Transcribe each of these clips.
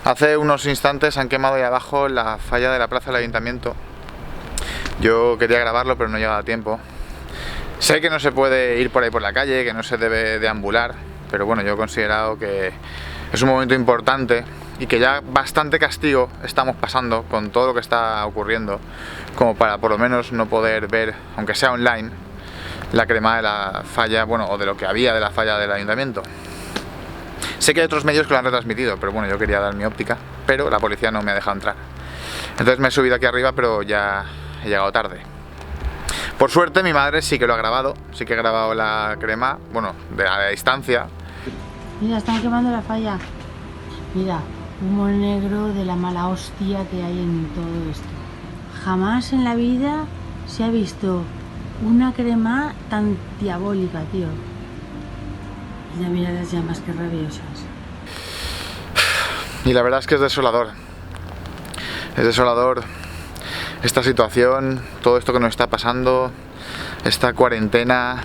Hace unos instantes han quemado ahí abajo la falla de la plaza del ayuntamiento. Yo quería grabarlo, pero no llegaba a tiempo. Sé que no se puede ir por ahí por la calle, que no se debe deambular, pero bueno, yo he considerado que es un momento importante y que ya bastante castigo estamos pasando con todo lo que está ocurriendo, como para por lo menos no poder ver, aunque sea online, la crema de la falla, bueno, o de lo que había de la falla del ayuntamiento. Sé que hay otros medios que lo han retransmitido, pero bueno, yo quería dar mi óptica, pero la policía no me ha dejado entrar. Entonces me he subido aquí arriba, pero ya he llegado tarde. Por suerte mi madre sí que lo ha grabado, sí que ha grabado la crema, bueno, a la distancia. Mira, están quemando la falla. Mira, humo negro de la mala hostia que hay en todo esto. Jamás en la vida se ha visto una crema tan diabólica, tío. Ya mira las llamas, que rabiosas. Y la verdad es que es desolador. Es desolador esta situación, todo esto que nos está pasando, esta cuarentena.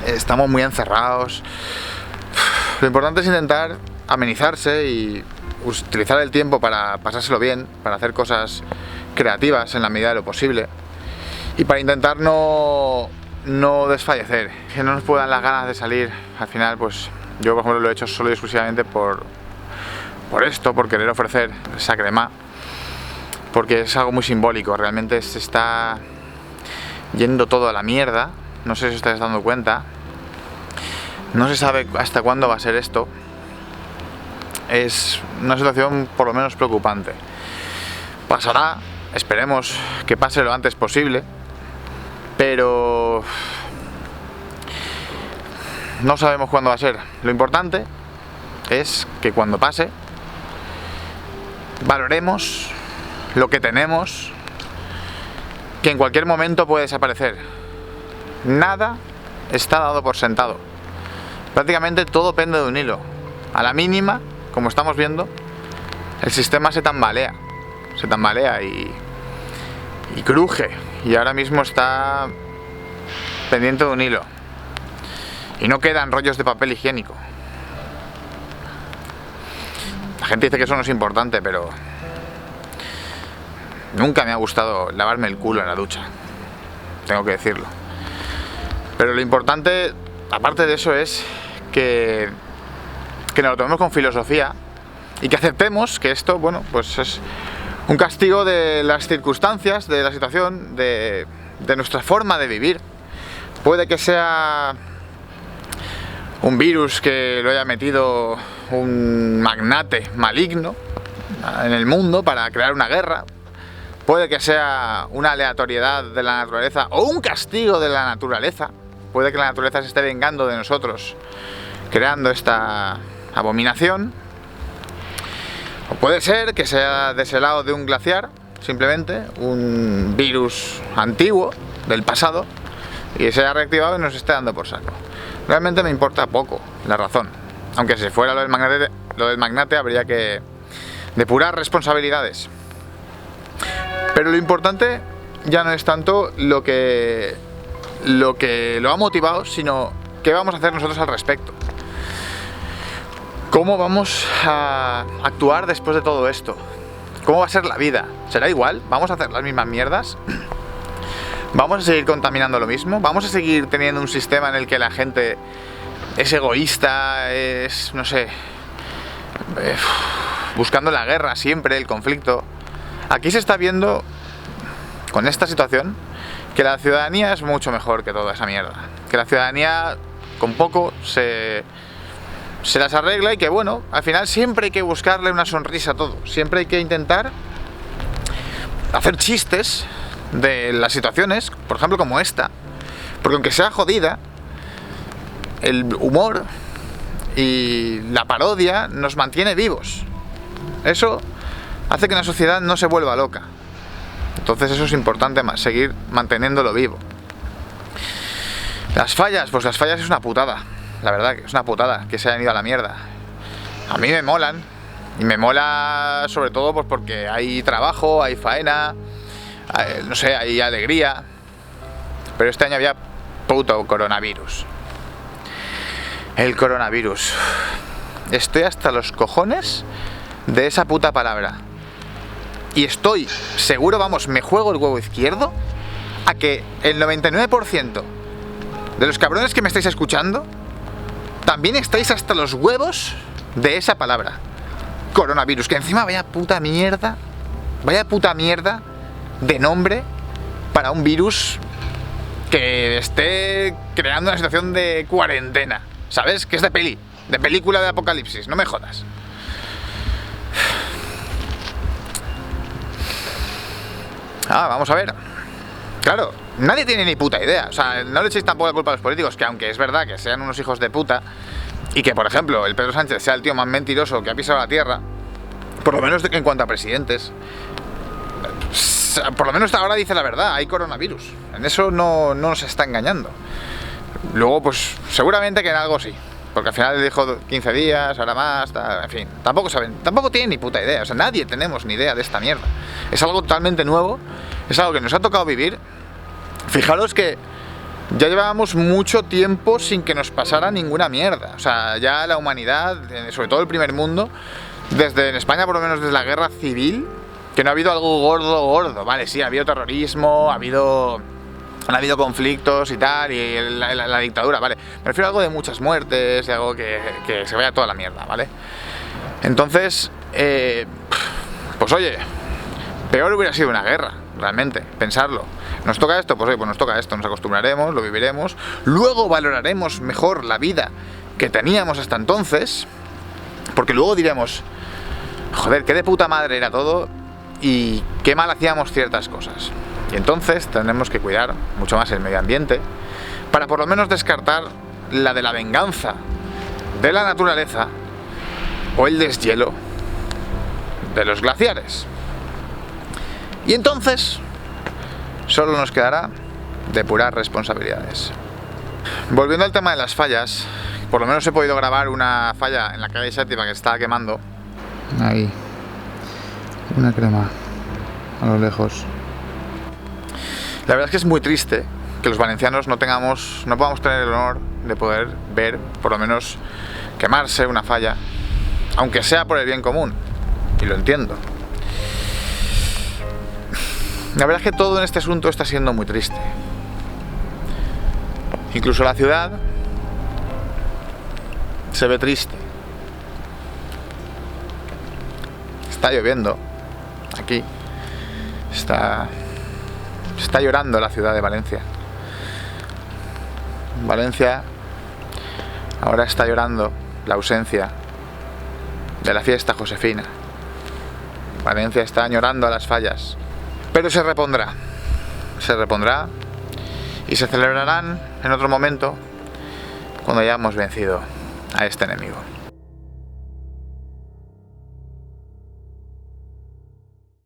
Estamos muy encerrados. Lo importante es intentar amenizarse y utilizar el tiempo para pasárselo bien, para hacer cosas creativas en la medida de lo posible y para intentar no desfallecer, que no nos puedan las ganas de salir. Al final, pues yo por ejemplo lo he hecho solo y exclusivamente por esto, por querer ofrecer esa crema, porque es algo muy simbólico. Realmente se está yendo todo a la mierda, no sé si os estáis dando cuenta. No se sabe hasta cuándo va a ser esto. Es una situación por lo menos preocupante. Pasará, esperemos que pase lo antes posible, pero no sabemos cuándo va a ser. Lo importante es que cuando pase valoremos lo que tenemos, que en cualquier momento puede desaparecer. Nada está dado por sentado. Prácticamente todo pende de un hilo. A la mínima, como estamos viendo, el sistema se tambalea y cruje, y ahora mismo está pendiente de un hilo y no quedan rollos de papel higiénico. La gente dice que eso no es importante, pero nunca me ha gustado lavarme el culo en la ducha, tengo que decirlo. Pero lo importante, aparte de eso, es que nos lo tomemos con filosofía y que aceptemos que esto, bueno, pues es un castigo de las circunstancias, de la situación, de nuestra forma de vivir. Puede que sea un virus que lo haya metido un magnate maligno en el mundo para crear una guerra. Puede que sea una aleatoriedad de la naturaleza o un castigo de la naturaleza. Puede que la naturaleza se esté vengando de nosotros creando esta abominación. O puede ser que sea deshelado de un glaciar, simplemente un virus antiguo del pasado, y se haya reactivado y nos esté dando por saco. Realmente me importa poco la razón. Aunque si fuera lo del magnate habría que depurar responsabilidades. Pero lo importante ya no es tanto lo que lo ha motivado, sino qué vamos a hacer nosotros al respecto. ¿Cómo vamos a actuar después de todo esto? ¿Cómo va a ser la vida? ¿Será igual? ¿Vamos a hacer las mismas mierdas? ¿Vamos a seguir contaminando lo mismo? ¿Vamos a seguir teniendo un sistema en el que la gente es egoísta, es, no sé, buscando la guerra siempre, el conflicto? Aquí se está viendo, con esta situación, que la ciudadanía es mucho mejor que toda esa mierda. Que la ciudadanía, con poco, se las arregla, y que bueno, al final siempre hay que buscarle una sonrisa a todo. Siempre hay que intentar hacer chistes de las situaciones, por ejemplo como esta, porque aunque sea jodida, el humor y la parodia nos mantiene vivos. Eso hace que una sociedad no se vuelva loca. Entonces eso es importante, seguir manteniéndolo vivo. Las fallas, pues las fallas es una putada. La verdad que es una putada que se hayan ido a la mierda. A mí me molan. Y me mola sobre todo pues porque hay trabajo, hay faena, no sé, hay alegría. Pero este año había puto coronavirus. El coronavirus. Estoy hasta los cojones de esa puta palabra. Y estoy seguro, vamos, me juego el huevo izquierdo a que el 99% de los cabrones que me estáis escuchando también estáis hasta los huevos de esa palabra. Coronavirus, que encima vaya puta mierda de nombre para un virus que esté creando una situación de cuarentena, ¿sabes? Que es de película de apocalipsis, no me jodas. Vamos a ver. Claro, nadie tiene ni puta idea. O sea, no le echéis tampoco la culpa a los políticos, que aunque es verdad que sean unos hijos de puta y que, por ejemplo, el Pedro Sánchez sea el tío más mentiroso que ha pisado la tierra, por lo menos en cuanto a presidentes, por lo menos ahora dice la verdad, hay coronavirus. En eso no nos está engañando. Luego, pues, seguramente que en algo sí. Porque al final dijo 15 días, ahora más, en fin. Tampoco tienen ni puta idea. O sea, nadie tenemos ni idea de esta mierda. Es algo totalmente nuevo. Es algo que nos ha tocado vivir. Fijaros que ya llevábamos mucho tiempo sin que nos pasara ninguna mierda. O sea, ya la humanidad, sobre todo el primer mundo, en España por lo menos desde la guerra civil, que no ha habido algo gordo. Vale, sí, ha habido terrorismo, han habido conflictos y tal, y la dictadura, vale. Me refiero a algo de muchas muertes, de algo que se vaya toda la mierda, ¿vale? Entonces, pues oye, peor hubiera sido una guerra, realmente, pensarlo. ¿Nos toca esto? Pues oye, pues nos toca esto, nos acostumbraremos, lo viviremos, luego valoraremos mejor la vida que teníamos hasta entonces, porque luego diremos, joder, qué de puta madre era todo y qué mal hacíamos ciertas cosas. Y entonces tendremos que cuidar mucho más el medio ambiente para por lo menos descartar la de la venganza de la naturaleza o el deshielo de los glaciares. Y entonces solo nos quedará depurar responsabilidades. Volviendo al tema de las fallas, por lo menos he podido grabar una falla en la calle Séptima que se estaba quemando. Ahí, una crema a lo lejos. La verdad es que es muy triste que los valencianos no podamos tener el honor de poder ver, por lo menos, quemarse una falla, aunque sea por el bien común, y lo entiendo. La verdad es que todo en este asunto está siendo muy triste. Incluso la ciudad se ve triste. Está lloviendo aquí. Está llorando la ciudad de Valencia. Valencia ahora está llorando la ausencia de la fiesta josefina. Valencia está añorando a las fallas. Pero se repondrá y se celebrarán en otro momento cuando hayamos vencido a este enemigo.